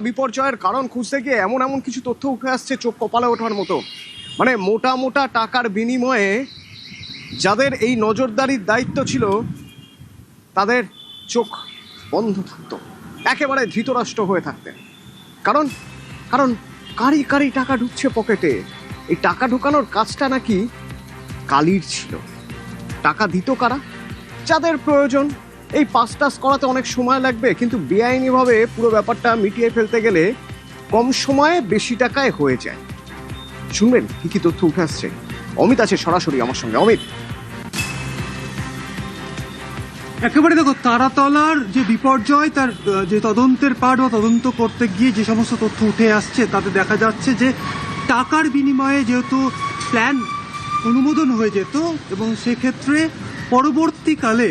বিপর্যয়ের কারণ খুঁজতে গিয়ে এমন এমন কিছু তথ্য উঠে আসছে চোখ কপালে ওঠার মতো। মানে মোটা মোটা টাকার বিনিময়ে যাদের এই নজরদারির দায়িত্ব ছিল তাদের চোখ বন্ধ থাকতো, একেবারে ধৃতরাষ্ট্র হয়ে থাকতেন। কারণ কারণ কারি কারি টাকা ঢুকছে পকেটে। এই টাকা ঢুকানোর কাজটা নাকি কালির ছিল। টাকা দিত কারা? যাদের প্রয়োজন। এই পাস টাস করাতে অনেক সময় লাগবে, কিন্তু বেআইনিভাবে পুরো ব্যাপারটা মিটিয়ে ফেলতে গেলে কম সময়ে বেশি টাকায় হয়ে যায়। শুনবেন কি কি তথ্য উঠে আসছে। অমিত আছে সরাসরি আমার সঙ্গে। অমিত, একেবারে দেখো, তারাতলার যে বিপর্যয়, তার যে তদন্তের পাঠ বা তদন্ত করতে গিয়ে যে সমস্ত তথ্য উঠে আসছে তাতে দেখা যাচ্ছে যে টাকার বিনিময়ে যেহেতু প্ল্যান অনুমোদন হয়ে যেত এবং সেক্ষেত্রে পরবর্তীকালে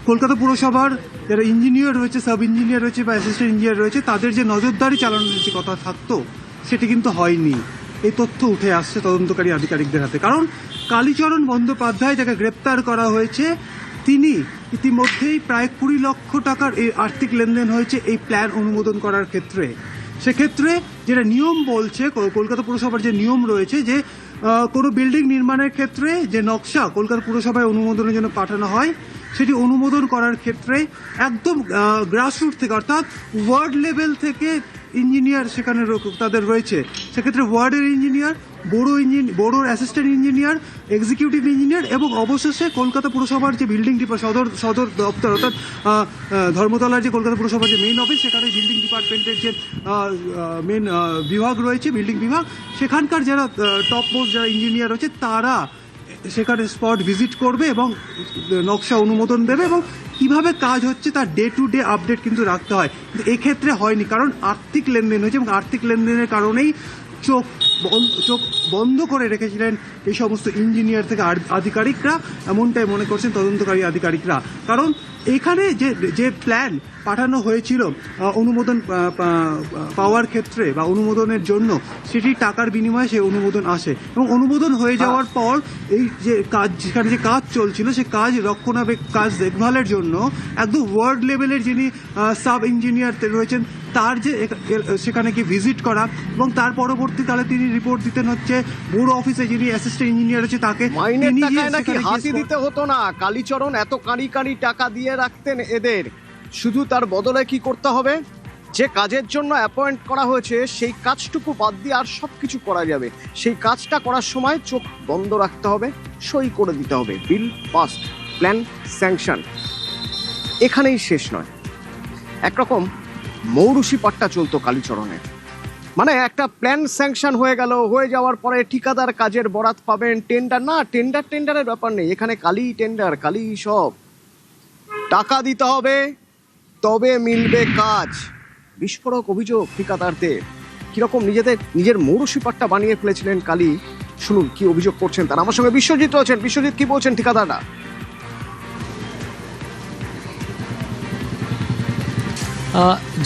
কলকাতা পুরসভার যারা ইঞ্জিনিয়ার রয়েছে, সাব ইঞ্জিনিয়ার রয়েছে বা অ্যাসিস্ট্যান্ট ইঞ্জিনিয়ার রয়েছে, তাদের যে নজরদারি চালানোর যে কথা থাকতো সেটি কিন্তু হয়নি। এই তথ্য উঠে আসছে তদন্তকারী আধিকারিকদের হাতে। কারণ কালীচরণ বন্দ্যোপাধ্যায় যাকে গ্রেপ্তার করা হয়েছে, তিনি ইতিমধ্যেই প্রায় 20 লক্ষ টাকার এই আর্থিক লেনদেন হয়েছে এই প্ল্যান অনুমোদন করার ক্ষেত্রে। সেক্ষেত্রে যেটা নিয়ম বলছে, কলকাতা পুরসভার যে নিয়ম রয়েছে যে কোনো বিল্ডিং নির্মাণের ক্ষেত্রে যে নকশা কলকাতা পুরসভায় অনুমোদনের জন্য পাঠানো হয়, সেটি অনুমোদন করার ক্ষেত্রে একদম গ্রাসরুট থেকে, অর্থাৎ ওয়ার্ড লেভেল থেকে ইঞ্জিনিয়ার সেখানে তাদের রয়েছে। সেক্ষেত্রে ওয়ার্ডের ইঞ্জিনিয়ার, বড়োর অ্যাসিস্ট্যান্ট ইঞ্জিনিয়ার, এক্সিকিউটিভ ইঞ্জিনিয়ার এবং অবশেষে কলকাতা পুরসভার যে বিল্ডিং সদর দপ্তর, অর্থাৎ ধর্মতলার যে কলকাতা পুরসভার যে মেইন অফিস, সেখানে বিল্ডিং ডিপার্টমেন্টের যে মেইন বিভাগ রয়েছে, বিল্ডিং বিভাগ, সেখানকার যারা টপ মোস্ট যারা ইঞ্জিনিয়ার রয়েছে তারা সেখানে স্পট ভিজিট করবে এবং নকশা অনুমোদন দেবে এবং কিভাবে কাজ হচ্ছে তার ডে টু ডে আপডেট কিন্তু রাখতে হয়। কিন্তু এক্ষেত্রে হয়নি, কারণ আর্থিক লেনদেন হয়েছে এবং আর্থিক লেনদেনের কারণেই চোখ বন্ধ করে রেখেছিলেন এই সমস্ত ইঞ্জিনিয়ার থেকে আধিকারিকরা, এমনটাই মনে করছেন তদন্তকারী আধিকারিকরা। কারণ এখানে যে প্ল্যান পাঠানো হয়েছিল অনুমোদন পাওয়ার ক্ষেত্রে বা অনুমোদনের জন্য, সেটি টাকার বিনিময়ে সেই অনুমোদন আসে এবং অনুমোদন হয়ে যাওয়ার পর এই যে কাজ, যেখানে যে কাজ চলছিল, সে কাজ কাজ দেখভালের জন্য একদম ওয়ার্ড লেভেলের যিনি সাব ইঞ্জিনিয়ার রয়েছেন তার যে সেখানে গিয়ে ভিজিট করা এবং তার পরবর্তীকালে তিনি রিপোর্ট দিতেন হচ্ছে বড় অফিসে যিনি অ্যাসিস্ট্যান্ট ইঞ্জিনিয়ার রয়েছে তাকে। হাসি দিতে হতো না, কালীচরণ এত কারি কারি টাকা দিয়ে রাখতেন এদের। শুধু তার বদলে কি করতে হবে, যে কাজের জন্য অ্যাপয়েন্ট করা হয়েছে সেই কাজটুকু বাদ দিয়ে আর সবকিছু করা যাবে। সেই কাজটা করার সময় চোখ বন্ধ রাখতে হবে, সই করে দিতে হবে। বিল পাস্ট, প্ল্যান স্যাংশন, এখানেই শেষ নয়। একরকম মৌরুষি পাট্টা চলতো কালীচরণের। মানে একটা প্ল্যান স্যাংশন হয়ে গেল, হয়ে যাওয়ার পরে ঠিকাদার কাজের বরাত পাবেন, টেন্ডার না, টেন্ডারের ব্যাপার নেই এখানে। কালি টেন্ডার, কালি সব। টাকা দিতে হবে তবে মিলবে কাজ। বিস্ফোরক অভিযোগ ঠিকাদারদের। কিরকম নিজের মৌরুষি পাট্টা বানিয়ে ফেলেছিলেন কালি। শুনুন কি অভিযোগ করছেন তারা। আমার সঙ্গে বিশ্বজিৎ রয়েছেন। বিশ্বজিৎ, কি বলছেন ঠিকাদাররা?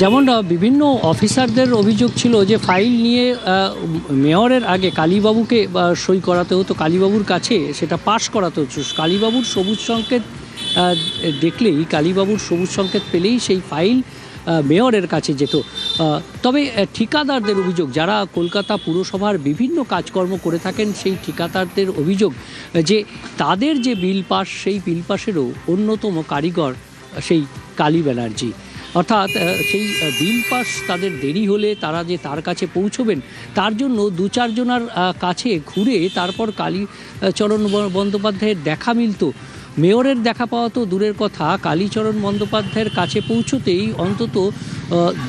যেমন বিভিন্ন অফিসারদের অভিযোগ ছিল যে ফাইল নিয়ে মেয়রের আগে কালীবাবুকে সই করাতে হতো, কালীবাবুর কাছে সেটা পাশ করাতে হতো। কালীবাবুর সবুজ সংকেত দেখলেই, কালীবাবুর সবুজ সংকেত পেলেই সেই ফাইল মেয়রের কাছে যেত। তবে ঠিকাদারদের অভিযোগ, যারা কলকাতা পুরসভার বিভিন্ন কাজকর্ম করে থাকেন, সেই ঠিকাদারদের অভিযোগ যে তাদের যে বিল পাস, সেই বিল পাসেরও অন্যতম কারিগর সেই কালী ব্যানার্জি। অর্থাৎ সেই বিল পাস তাদের দেরি হলে তারা যে তার কাছে পৌঁছবেন, তার জন্য 2-4 জনের কাছে ঘুরে তারপর কালীচরণ বন্দ্যোপাধ্যায়ের দেখা মিলত। মেয়রের দেখা পাওয়া তো দূরের কথা, কালীচরণ বন্দ্যোপাধ্যায়ের কাছে পৌঁছতেই অন্তত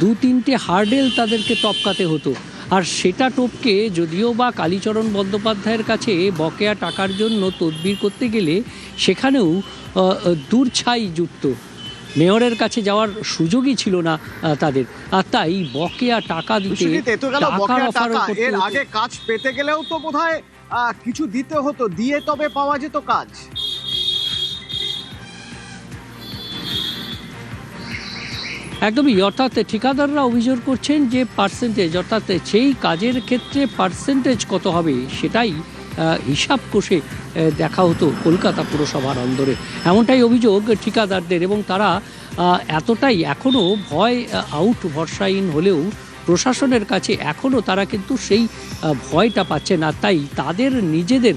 2-3টে হার্ডেল তাদেরকে টপকাতে হতো। আর সেটা টপকে যদিও বা কালীচরণ বন্দ্যোপাধ্যায়ের কাছে বকেয়া টাকার জন্য তদবির করতে গেলে সেখানেও দূরছাই জুটত। মেয়রের কাছে যাওয়ার সুযোগই ছিল না তাদের। আর তাই বকেয়া টাকা দিতে, এর আগে কাজ পেতে গেলেও তো বোধহয় কিছু দিতে হতো, দিয়ে তবে পাওয়া যেত কাজ। একদমই। অর্থাৎ ঠিকাদাররা অভিযোগ করছেন যে পার্সেন্টেজ, অর্থাৎ সেই কাজের ক্ষেত্রে পার্সেন্টেজ কত হবে সেটাই হিসাব কষে দেখা হতো কলকাতা পুরসভার অন্দরে, এমনটাই অভিযোগ ঠিকাদারদের। এবং তারা এতটাই এখনও ভয় আউট ভরসাহীন হলেও প্রশাসনের কাছে এখনও তারা কিন্তু সেই ভয়টা পাচ্ছে না। তাই তাদের নিজেদের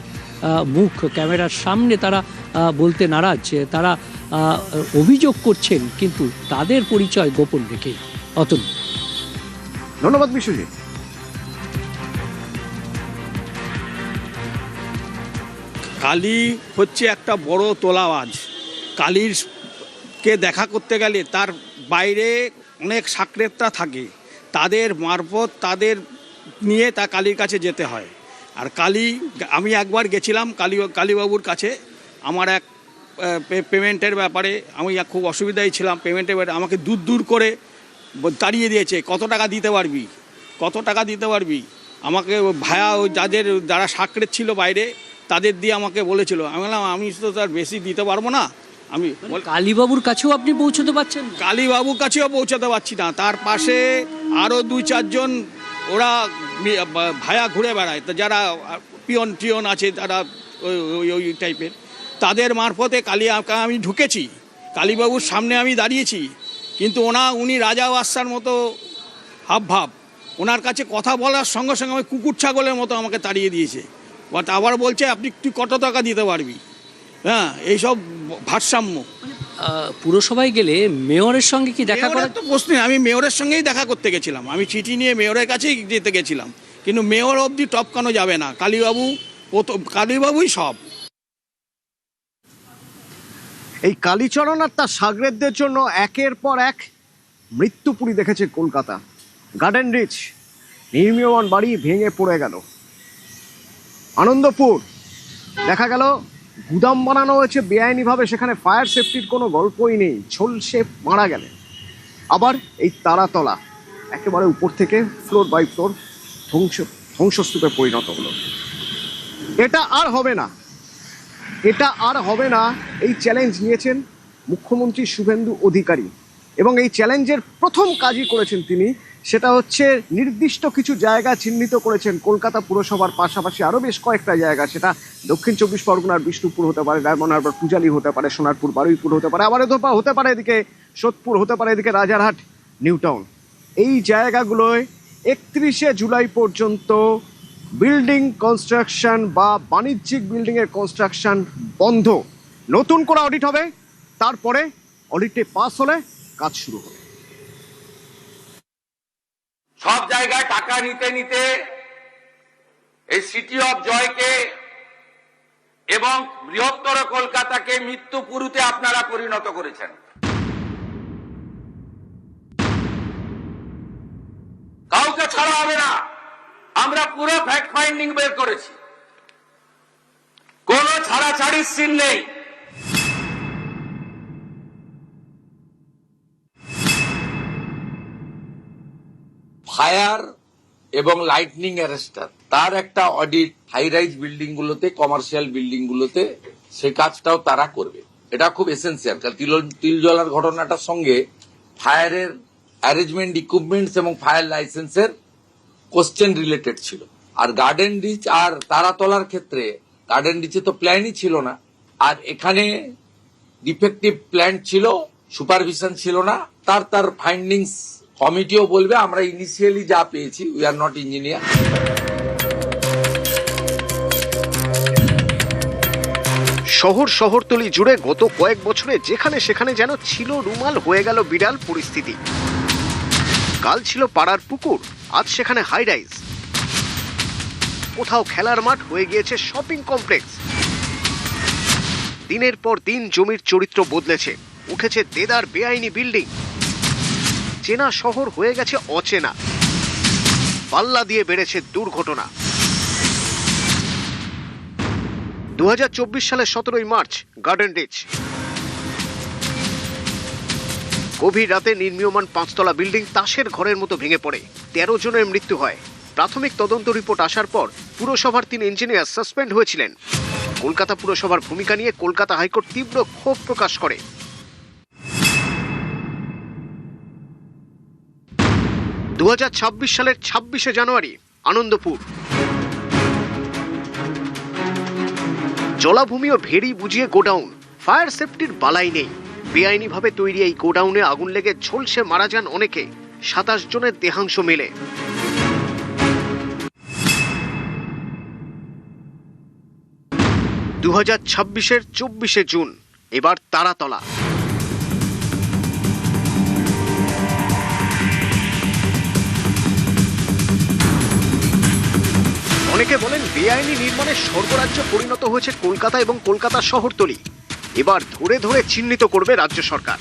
মুখ ক্যামেরার সামনে তারা বলতে নারাজ, তারা অভিযোগ করছেন কিন্তু তাদের পরিচয় গোপন রেখে। অতুল, ধন্যবাদ বিশ্বজিৎ। কালী হচ্ছে একটা বড় তোলাবাজ। কালীরকে দেখা করতে গেলে তার বাইরে অনেক সাকরেতরা থাকে, তাদের মারফত তাদের নিয়ে তা কালীর কাছে যেতে হয়। আর কালী, আমি একবার গেছিলাম কালীবাবুর কাছে আমার এক পেমেন্টের ব্যাপারে, আমি খুব অসুবিধায় ছিলাম পেমেন্টের ব্যাপারে। আমাকে দূর করে তাড়িয়ে দিয়েছে, কত টাকা দিতে পারবি, কত টাকা দিতে পারবি। আমাকে ভায়া যারা সাকরেত ছিল বাইরে তাদের দিয়ে আমাকে বলেছিল। আমি বললাম আমি তো তার বেশি দিতে পারবো না। আমি কালীবাবুর কাছেও আপনি পৌঁছতে পারছেন? কালীবাবুর কাছেও পৌঁছাতে পারছি না। তার পাশে আরও 2-4 ওরা ভায়া ঘুরে বেড়ায়, যারা পিয়ন আছে, তারা ওই টাইপের, তাদের মারফতে আমি ঢুকেছি। কালীবাবুর সামনে আমি দাঁড়িয়েছি, কিন্তু উনি রাজা বাদশার মতো হাবভাব। ওনার কাছে কথা বলার সঙ্গে সঙ্গে আমি কুকুর ছাগলের মতো আমাকে তাড়িয়ে দিয়েছে। বাট আবার বলছে তুই কত টাকা দিতে পারবি। হ্যাঁ, এইসব ভারসাম্য। পুরসভায় গেলে মেয়রের সঙ্গে কি দেখা করার তো প্রশ্ন, আমি মেয়রের সঙ্গেই দেখা করতে গেছিলাম। আমি চিঠি নিয়ে মেয়রের কাছেই যেতে গেছিলাম, কিন্তু মেয়র অবধি টপকানো যাবে না। কালীবাবুই সব। এই কালীচরণ আর তার সাগরেদদের জন্য একের পর এক মৃত্যুপুরী দেখেছে কলকাতা। গার্ডেন রিচ নির্মীয়মান বাড়ি ভেঙে পড়ে গেল। আনন্দপুর দেখা গেল গুদাম বানানো হয়েছে বেআইনিভাবে, সেখানে ফায়ার সেফটির কোনো গল্পই নেই, ঝলসে মারা গেলে। আবার এই তারাতলা একেবারে উপর থেকে ফ্লোর বাই ফ্লোর ধ্বংসস্তূপে পরিণত হলো। এটা আর হবে না, এটা আর হবে না। এই চ্যালেঞ্জ নিয়েছেন মুখ্যমন্ত্রী শুভেন্দু অধিকারী, এবং এই চ্যালেঞ্জের প্রথম কাজই করেছেন তিনি। সেটা হচ্ছে নির্দিষ্ট কিছু জায়গা চিহ্নিত করেছেন কলকাতা পুরসভার পাশাপাশি আরও বেশ কয়েকটা জায়গা। সেটা দক্ষিণ 24 পরগনার বিষ্ণুপুর হতে পারে, ডায়মন্ড হারবার পূজালি হতে পারে, সোনারপুর বারুইপুর হতে পারে, আবার হতে পারে এদিকে সোদপুর, হতে পারে এদিকে রাজারহাট, নিউ টাউন। এই জায়গাগুলোয় 31শে জুলাই পর্যন্ত বিল্ডিং কনস্ট্রাকশন বা বাণিজ্যিক বিল্ডিংয়ের কনস্ট্রাকশন বন্ধ। নতুন করে অডিট হবে, তারপরে অডিটে পাস হলে কাজ শুরু হবে। সব জায়গায় টাকা নিতে নিতে এই সিটি অফ জয়কে এবং বৃহত্তর কলকাতাকে মৃত্যুপুরীতে আপনারা পরিণত করেছেন। কাউকে ছাড়া হবে না। আমরা পুরো ফ্যাক্ট ফাইন্ডিং বের করেছি, কোনো ছাড়াছাড়ির সিন নেই। ফায়ার এবং লাইটনিং অ্যারেস্টার, তার একটা অডিট হাই রাইজ বিল্ডিং গুলোতে, কমার্শিয়াল বিল্ডিং গুলোতে, সে কাজটাও তারা করবে। এটা খুব এসেন্সিয়াল, কারণ তিল জ্বলার ঘটনাটার সঙ্গে ফায়ারের অ্যারেঞ্জমেন্ট ইকুইপমেন্টস এবং ফায়ার লাইসেন্সের কোশ্চেন রিলেটেড ছিল। আর গার্ডেন রিচ আর তারাতলার ক্ষেত্রে গার্ডেন রিচে তো প্ল্যানই ছিল না, আর এখানে ডিফেক্টিভ প্ল্যান ছিল, সুপারভিশন ছিল না। তার ফাইন্ডিংস কমিটিও বলবে। আমরা ইনিশিয়ালি যা পেয়েছি, উই আর নট ইঞ্জিনিয়ার। শহরতলি জুড়ে গত কয়েক বছরে যেখানে সেখানে যেন ছিল রুমাল হয়ে গেল বিড়াল পরিস্থিতি। কাল ছিল পাড়ার পুকুর, আজ সেখানে হাই রাইজ। কোথাও খেলার মাঠ হয়ে গিয়েছে শপিং কমপ্লেক্স। দিনের পর দিন জমির চরিত্র বদলেছে, উঠেছে দেদার বেআইনি বিল্ডিং। চেনা শহর হয়ে গেছে অচেনা, পাল্লা দিয়ে বেড়েছে দুর্ঘটনা। 2024 সালের 17 মার্চ গার্ডেন রিচ। গভীর রাতে নির্মীয়মান 5তলা বিল্ডিং তাসের ঘরের মতো ভেঙে পড়ে, 13 জনের মৃত্যু হয়। প্রাথমিক তদন্ত রিপোর্ট আসার পর পুরসভার 3 ইঞ্জিনিয়ার সাসপেন্ড হয়েছিলেন। কলকাতা পুরসভার ভূমিকা নিয়ে কলকাতা হাইকোর্ট তীব্র ক্ষোভ প্রকাশ করে। 2026 সালের 26শে জানুয়ারি আনন্দপুর। জলাভূমি ও ভেড়ি বুঝিয়ে গোডাউন, ফায়ার সেফটির বালাই নেই। বেআইনিভাবে তৈরি এই গোডাউনে আগুন লেগে ঝলসে মারা যান অনেকে, 27 জনের দেহাংশ মেলে। 2026-এর 24শে জুন, এবার তারাতলা। অনেকে বলেন বেআইনি নির্মাণের স্বর্গরাজ্য পরিণত হয়েছে কলকাতা এবং কলকাতা শহরতলি। এবার ধরে ধরে চিহ্নিত করবে রাজ্য সরকার।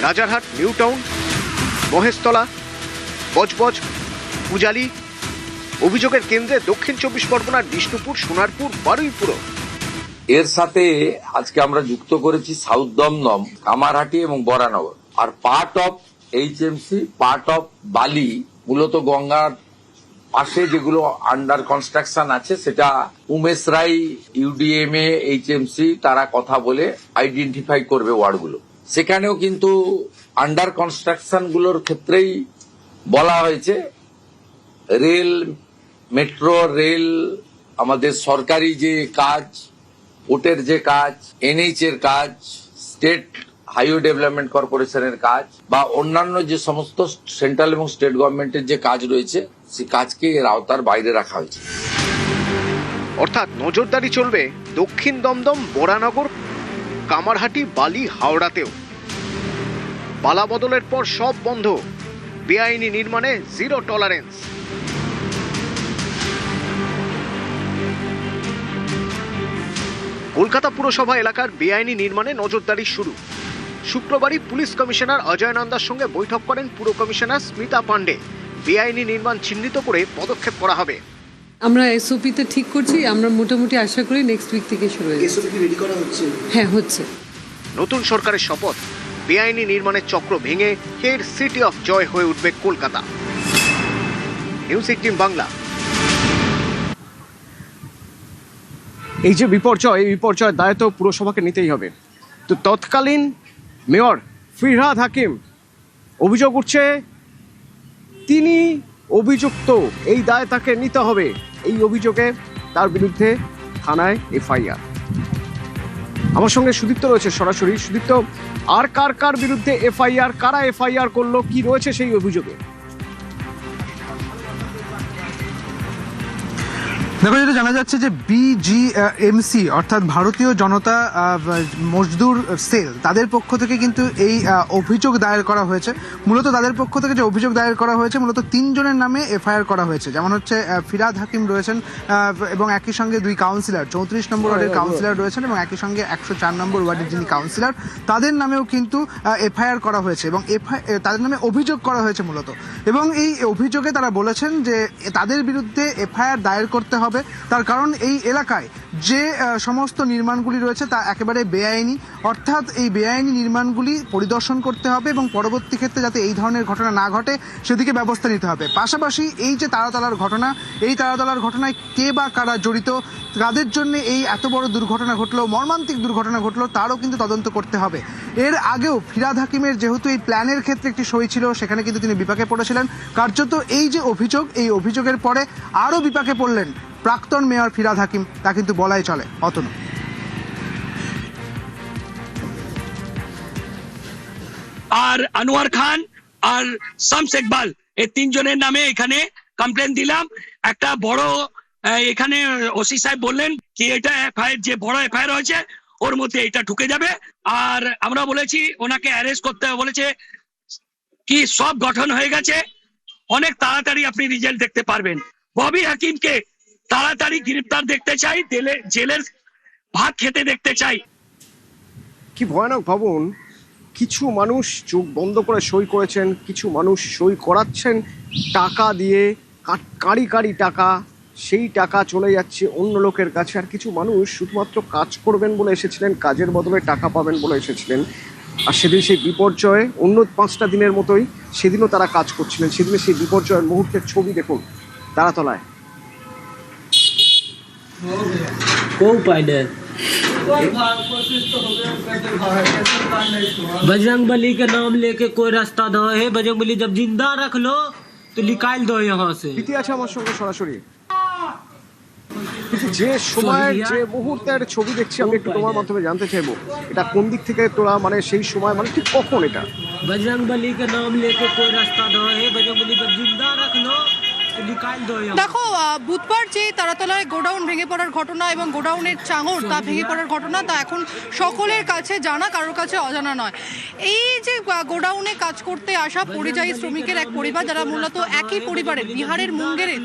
Rajarhat, New Town, Maheshtala, Budge Budge, Pujali. অভিযোগের কেন্দ্রে দক্ষিণ 24 পরগনার বিষ্ণুপুর, সোনারপুর, বারুইপুর। এর সাথে আজকে আমরা যুক্ত করেছি সাউথ দমদম, কামারহাটি এবং বরানগর। আর part of HMC, part of Bally, মূলত গঙ্গার পাশে যেগুলো আন্ডার কনস্ট্রাকশন আছে, সেটা উমেশ রায়, ইউডিএমএ, এইচএমসি তারা কথা বলে আইডেন্টিফাই করবে ওয়ার্ডগুলো। সেখানেও কিন্তু আন্ডার কনস্ট্রাকশন গুলোর ক্ষেত্রেই বলা হয়েছে রেল, মেট্রো রেল, আমাদের সরকারি যে কাজ, পোর্টের যে কাজ, এনএইচ এর কাজ, স্টেট হাইওয়ে ডেভেলপমেন্ট কর্পোরেশনের কাজ বা অন্যান্য যে সমস্ত সেন্ট্রাল এবং স্টেট গভর্নমেন্টের যে কাজ রয়েছে, সেই কাজকে এর আওতার বাইরে রাখা হয়েছে। অর্থাৎ নজরদারি চলবে দক্ষিণ দমদম, বরানগর, কামারহাটি, বালি, হাওড়াতেও। পালা বদলের পর সব বন্ধ, বেআইনি নির্মাণে জিরো টলারেন্স। কলকাতা পুরসভা এলাকার বেআইনি নির্মাণে নজরদারি শুরু। শুক্রবারই পুলিশ কমিশনার অজয় নন্দার সঙ্গে বৈঠক করেন পুর কমিশনার স্মিতা পান্ডে। বেআইনি নির্মাণ চিহ্নিত করে পদক্ষেপ করা হবে। আমরা এসওপিতে ঠিক করছি, আমরা মোটামুটি আশা করি নেক্সট উইক থেকে শুরু হয়ে যাবে। এসওপি কি রেডি করা হচ্ছে? হ্যাঁ, হচ্ছে। নতুন সরকারের শপথ, বেআইনি নির্মাণের চক্র ভেঙে ফের সিটি অফ জয় হয়ে উঠবে কলকাতা। নিউজ 18 বাংলা। এই যে বিপর্যয়, এই বিপর্যয়ের দায় তো পুরসভাকে নিতেই হবে। তো তৎকালীন মেয়র ফিরহাদ হাকিম, অভিযোগ উঠছে তিনি অভিযুক্ত, এই দায় তাকে নিতে হবে। এই অভিযোগে তার বিরুদ্ধে থানায় এফআইআর। আমার সঙ্গে সুদীপ্ত রয়েছে সরাসরি। সুদীপ্ত, আর কার কার বিরুদ্ধে এফআইআর, কারা এফআইআর করলো, কি রয়েছে সেই অভিযোগে? দেখো, যেটা জানা যাচ্ছে যে বিজিএমসি অর্থাৎ ভারতীয় জনতা মজদুর সেল, তাদের পক্ষ থেকে কিন্তু এই অভিযোগ দায়ের করা হয়েছে। মূলত তাদের পক্ষ থেকে যে অভিযোগ দায়ের করা হয়েছে, মূলত 3 জনের নামে এফআইআর করা হয়েছে। যেমন হচ্ছে ফিরহাদ হাকিম রয়েছেন এবং একই সঙ্গে 2 কাউন্সিলর, 34 নম্বর ওয়ার্ডের কাউন্সিলর রয়েছেন এবং একই সঙ্গে 104 নম্বর ওয়ার্ডের যিনি কাউন্সিলর, তাদের নামেও কিন্তু এফআইআর করা হয়েছে এবং তাদের নামে অভিযোগ করা হয়েছে মূলত। এবং এই অভিযোগে তারা বলেছেন যে তাদের বিরুদ্ধে এফআইআর দায়ের করতে হবে, তার কারণ এই এলাকায় যে সমস্ত নির্মাণগুলি রয়েছে তা একেবারে বেআইনি। অর্থাৎ এই বেআইনি নির্মাণগুলি পরিদর্শন করতে হবে এবং পরবর্তী ক্ষেত্রে যাতে এই ধরনের ঘটনা না ঘটে সেদিকে ব্যবস্থা নিতে হবে। পাশাপাশি এই যে তারাতলার ঘটনা, এই তারাতলার ঘটনায় কে বা কারা জড়িত, তাদের জন্য এই এত বড় দুর্ঘটনা ঘটলো, মর্মান্তিক দুর্ঘটনা ঘটলো, তারও কিন্তু তদন্ত করতে হবে। এর আগেও ফিরহাদ হাকিমের যেহেতু এই প্ল্যানের ক্ষেত্রে একটি সই ছিল, সেখানে কিন্তু তিনি বিপাকে পড়েছিলেন। কার্যত এই যে অভিযোগ, এই অভিযোগের পরে আরও বিপাকে পড়লেন প্রাক্তন মেয়র ফিরহাদ হাকিম, তা কিন্তু বলাই চলে। অতনু। আর আনোয়ার খান আর শামস ইকবাল, এই 3 জনের নামে এখানে কমপ্লেন দিলাম। একটা বড় এখানে ওসি সাহেব বললেন কি এটা এফআইআর, যে বড় এফআইআর হয়েছে ওর মধ্যে এটা ঢুকে যাবে। আর আমরা বলেছি ওনাকে অ্যারেস্ট করতে হবে, বলেছে কি সব গঠন হয়ে গেছে, অনেক তাড়াতাড়ি আপনি রেজাল্ট দেখতে পারবেন। ববি হাকিমকে তাড়াতাড়ি গ্রেফতার দেখতে চাই, জেলের ভাত খেতে দেখতে চাই। কি ভয়ানক ভাবুন, কিছু মানুষ চোখ বন্ধ করে সই করেছেন, কিছু মানুষ সই করাচ্ছেন টাকা দিয়ে, কাঁড়ি কাঁড়ি টাকা, সেই টাকা চলে যাচ্ছে অন্য লোকের কাছে। আর কিছু মানুষ শুধুমাত্র কাজ করবেন বলে এসেছিলেন, কাজের বদলে টাকা পাবেন বলে এসেছিলেন। আর সেদিন সেই বিপর্যয়ে, অন্য 5টা দিনের মতোই সেদিনও তারা কাজ করছিলেন। সেদিনে সেই বিপর্যয়ের মুহূর্তের ছবি দেখুন তারাতলায়। बजरंग बली के नाम लेके कोई रास्ता दो है, बजरंग बली जब जिंदा रख लो तो निकाल दो यहाँ से। প্রীতি আছে আমার সঙ্গে সরাসরি। যে সময়ের যে মুহূর্তের ছবি দেখছি আমি একটু তোমার মাধ্যমে জানতে চাইবো এটা কোন দিক থেকে তোলা, মানে সেই সময় মানে ঠিক কখন এটা? बजरंग बली का नाम लेके कोई रास्ता दो हे बजरंग बली को जिंदा रख लो तो निकाल दो यहाँ। দেখো বুধবার যে তারাতলায় গোডাউন ভেঙে পড়ার ঘটনা এবং গোডাউনের চাঙড় তা ভেঙে পড়ার ঘটনা তা এখন সকলের কাছে জানা, কারোর কাছে অজানা নয়। এই যে গোডাউনে কাজ করতে আসা পরিযায়ী শ্রমিকের এক পরিবার, যারা মূলত একই পরিবারের, বিহারের মুঙ্গেরের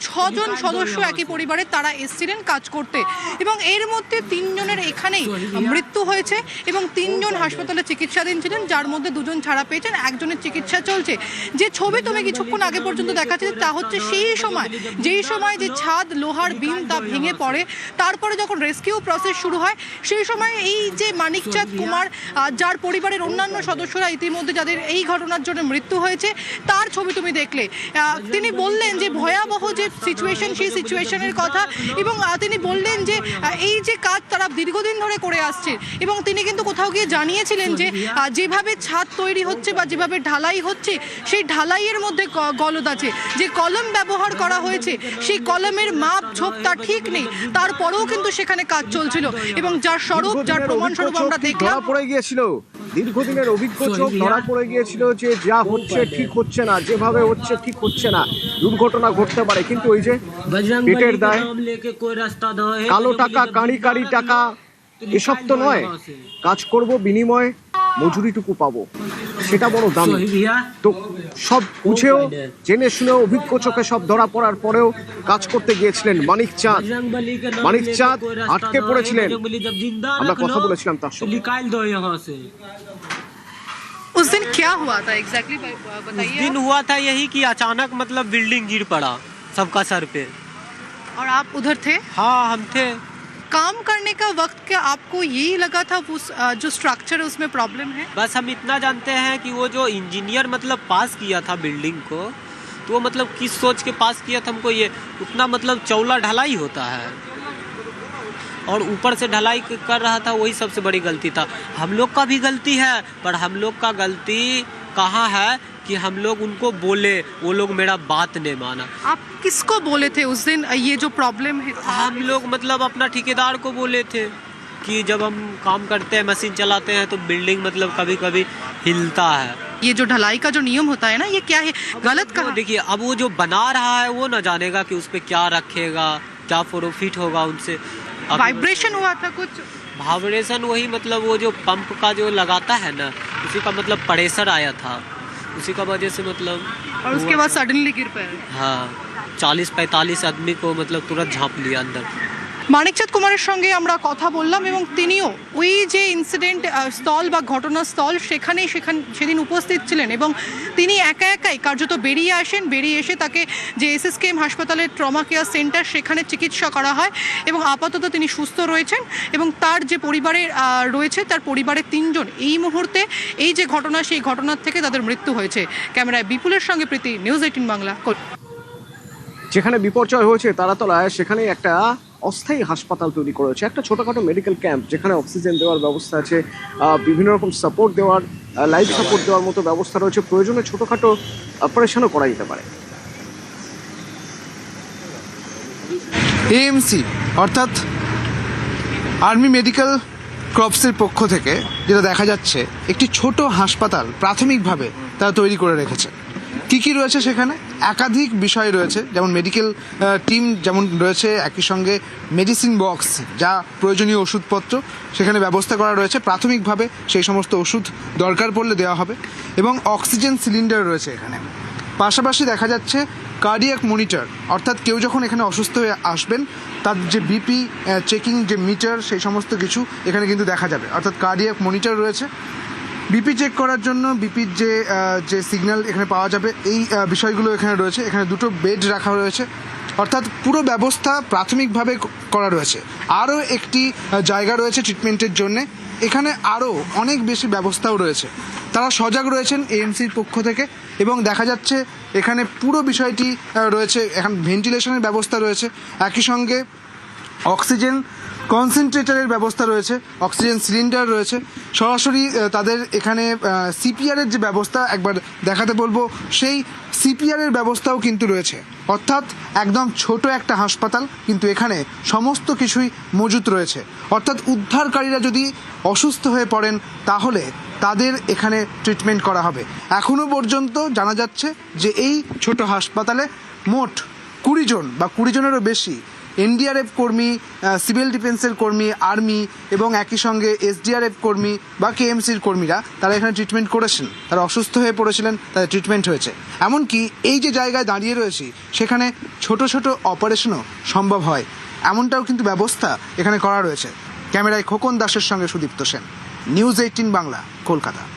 6 জন সদস্য একই পরিবারের, তারা এসেছিলেন কাজ করতে এবং এর মধ্যে 3 জনের এখানেই মৃত্যু হয়েছে এবং 3 জন হাসপাতালে চিকিৎসাধীন ছিলেন, যার মধ্যে 2 জন ছাড়া পেয়েছেন, একজনের চিকিৎসা চলছে। যে ছবি তুমি কিছুক্ষণ আগে পর্যন্ত দেখাচ্ছিলে তা হচ্ছে সেই সময় যেই সময় যে ছাদ লোহার বিম তা ভেঙে পড়ে, তারপরে যখন রেস্কিউ প্রসেস শুরু হয় সেই সময় এই যে মানিকচাঁদ কুমার, যার পরিবারের অন্যান্য সদস্যরা ইতিমধ্যে যাদের এই ঘটনার জন্য মৃত্যু হয়েছে, তার ছবি তুমি দেখলে। তিনি বললেন যে ভয়াবহ যে সিচুয়েশন, সেই সিচুয়েশনের কথা এবং তিনি বললেন যে এই যে কাজ তারা দীর্ঘদিন ধরে করে আসছে এবং তিনি কিন্তু কোথাও গিয়ে জানিয়েছিলেন যে যেভাবে ছাদ তৈরি হচ্ছে বা যেভাবে ঢালাই হচ্ছে সেই ঢালাইয়ের মধ্যে গলদ আছে, যে কলম ব্যবহার করা হয়েছে সেই কলমের মাপ ঝোপ তা ঠিক নেই, তারপরেও কিন্তু সেখানে কাজ চলছিল এবং যার স্বরূপ, যার প্রমাণস্বরূপ আমরা দেখলাম। ধরা পড়ে গিয়েছিল, দীর্ঘদিনের অভিজ্ঞ চোখ ধরা পড়ে গিয়েছিল যে যা হচ্ছে ঠিক হচ্ছে না, যেভাবে হচ্ছে ঠিক হচ্ছে না, দুর্ঘটনা ঘটতে পারে। কিন্তু ওই যে बजरंग পেটের बली का দায়, नाम लेके कोई रास्ता दो हे কালো টাকা, কাঁড়ি কাঁড়ি টাকা, এসব তো নয়। কাজ করব বিনিময়ে মজুরিটুকু পাবো, সেটা বড় দামি। सोही भैया তো সব বুঝেও জেনে শুনেও অভিজ্ঞ চোখে সব ধরা পড়ার পরেও কাজ করতে গিয়েছিলেন মানিকচাঁদ। बजरंग बली का नाम মানিকচাঁদ लेके कोई रास्ता আটকে दो हे পড়েছিলেন, बजरंग बली जब जिंदा আমরা रख কথা लो বলেছিলাম তার तो সঙ্গে। निकाल दो यहाँ से। उस दिन क्या हुआ था एग्जैक्टली बताइए। दिन हुआ था यही कि अचानक मतलब बिल्डिंग गिर पड़ा सबका सर पे। और आप उधर थे? हाँ हम थे। काम करने का वक्त क्या आपको यही लगा था उस जो स्ट्रक्चर है उसमें प्रॉब्लम है? बस हम इतना जानते हैं कि वो जो इंजीनियर मतलब पास किया था बिल्डिंग को, तो वो मतलब किस सोच के पास किया था हमको ये उतना मतलब चौला ढलाई होता है और ऊपर से ढलाई कर रहा था, वही सबसे बड़ी गलती था। हम लोग का भी गलती है, पर हम लोग का गलती कहाँ है कि हम लोग उनको बोले, वो लोग मेरा बात नहीं माना। आप किसको बोले थे उस दिन ये जो प्रॉब्लम है? हम लोग मतलब अपना ठेकेदार को बोले थे कि जब हम काम करते हैं, मशीन चलाते हैं, तो बिल्डिंग मतलब कभी कभी हिलता है। ये जो ढलाई का जो नियम होता है ना, ये क्या है, गलत कहा? देखिए अब वो जो बना रहा है वो न जानेगा कि उस पर क्या रखेगा, क्या प्रॉफिट होगा उनसे। वाइब्रेशन हुआ था कुछ? वाइब्रेशन वही मतलब वो जो पंप का जो लगाता है ना, उसी का मतलब प्रेशर आया था, उसी का वजह से मतलब। और उसके बाद सडनली गिर पाए? हाँ 40-45 आदमी को मतलब तुरंत झाँप लिया अंदर। মানিকচাঁদ কুমারের সঙ্গে আমরা কথা বললাম এবং তিনিও ওই যে ইনসিডেন্ট স্থল বা ঘটনাস্থল সেদিন উপস্থিত ছিলেন এবং তিনি একা একাই কার্যত বেরিয়ে আসেন। বেরিয়ে এসে তাকে যে এসএসকেএম হাসপাতালের ট্রমা কেয়ার সেন্টার সেখানে চিকিৎসা করা হয় এবং আপাতত তিনি সুস্থ রয়েছেন এবং তার যে পরিবারের রয়েছে তার পরিবারের 3 জন এই মুহূর্তে এই যে ঘটনা সেই ঘটনার থেকে তাদের মৃত্যু হয়েছে। ক্যামেরায় বিপুলের সঙ্গে প্রীতি, নিউজ 18 বাংলা। যেখানে বিপর্যয় হয়েছে তারাতলায়, সেখানে একটা অস্থায়ী হাসপাতাল তৈরি করেছে, একটা ছোটোখাটো মেডিকেল ক্যাম্প, যেখানে অক্সিজেন দেওয়ার ব্যবস্থা আছে, বিভিন্ন রকম সাপোর্ট দেওয়ার, লাইফ সাপোর্ট দেওয়ার মতো ব্যবস্থা রয়েছে। প্রয়োজনে ছোটোখাটো অপারেশনও করা যেতে পারে। এএমসি অর্থাৎ আর্মি মেডিকেল ক্রপসের পক্ষ থেকে যেটা দেখা যাচ্ছে, একটি ছোট হাসপাতাল প্রাথমিকভাবে তারা তৈরি করে রেখেছে। কী কী রয়েছে সেখানে? একাধিক বিষয় রয়েছে, যেমন মেডিকেল টিম যেমন রয়েছে, একই সঙ্গে মেডিসিন বক্স, যা প্রয়োজনীয় ওষুধপত্র সেখানে ব্যবস্থা করা রয়েছে। প্রাথমিকভাবে সেই সমস্ত ওষুধ দরকার পড়লে দেওয়া হবে এবং অক্সিজেন সিলিন্ডার রয়েছে এখানে। পাশাপাশি দেখা যাচ্ছে কার্ডিয়াক মনিটর, অর্থাৎ কেউ যখন এখানে অসুস্থ হয়ে আসবেন তার যে বিপি চেকিং যে মিটার, সেই সমস্ত কিছু এখানে কিন্তু দেখা যাবে, অর্থাৎ কার্ডিয়াক মনিটর রয়েছে। বিপি চেক করার জন্য বিপির যে সিগন্যাল এখানে পাওয়া যাবে, এই বিষয়গুলো এখানে রয়েছে। এখানে 2টো বেড রাখা রয়েছে, অর্থাৎ পুরো ব্যবস্থা প্রাথমিকভাবে করা রয়েছে। আরও একটি জায়গা রয়েছে ট্রিটমেন্টের জন্যে, এখানে আরও অনেক বেশি ব্যবস্থাও রয়েছে। তারা সজাগ রয়েছেন এএমসির পক্ষ থেকে এবং দেখা যাচ্ছে এখানে পুরো বিষয়টি রয়েছে। এখানে ভেন্টিলেশনের ব্যবস্থা রয়েছে, একই সঙ্গে অক্সিজেন কনসেন্ট্রেটরের ব্যবস্থা রয়েছে, অক্সিজেন সিলিন্ডার রয়েছে। সরাসরি তাদের এখানে সিপিআরের যে ব্যবস্থা একবার দেখাতে বলবো, সেই সিপিআরের ব্যবস্থাও কিন্তু রয়েছে। অর্থাৎ একদম ছোট একটা হাসপাতাল, কিন্তু এখানে সমস্ত কিছুই মজুত রয়েছে। অর্থাৎ উদ্ধারকারীরা যদি অসুস্থ হয়ে পড়েন তাহলে তাদের এখানে ট্রিটমেন্ট করা হবে। এখনও পর্যন্ত জানা যাচ্ছে যে এই ছোট হাসপাতালে মোট 20 জন বা 20 জনেরও বেশি এনডিআরএফ কর্মী, সিভিল ডিফেন্সের কর্মী, আর্মি এবং একই সঙ্গে এসডিআরএফ কর্মী বা কেএমসির কর্মীরা তারা এখানে ট্রিটমেন্ট করেছেন। তারা অসুস্থ হয়ে পড়েছিলেন, তাদের ট্রিটমেন্ট হয়েছে। এমনকি এই যে জায়গায় দাঁড়িয়ে রয়েছি সেখানে ছোট ছোট অপারেশনও সম্ভব হয়, এমনটাও কিন্তু ব্যবস্থা এখানে করা রয়েছে। ক্যামেরায় খোকন দাসের সঙ্গে সুদীপ্ত সেন, নিউজ 18 বাংলা, কলকাতা।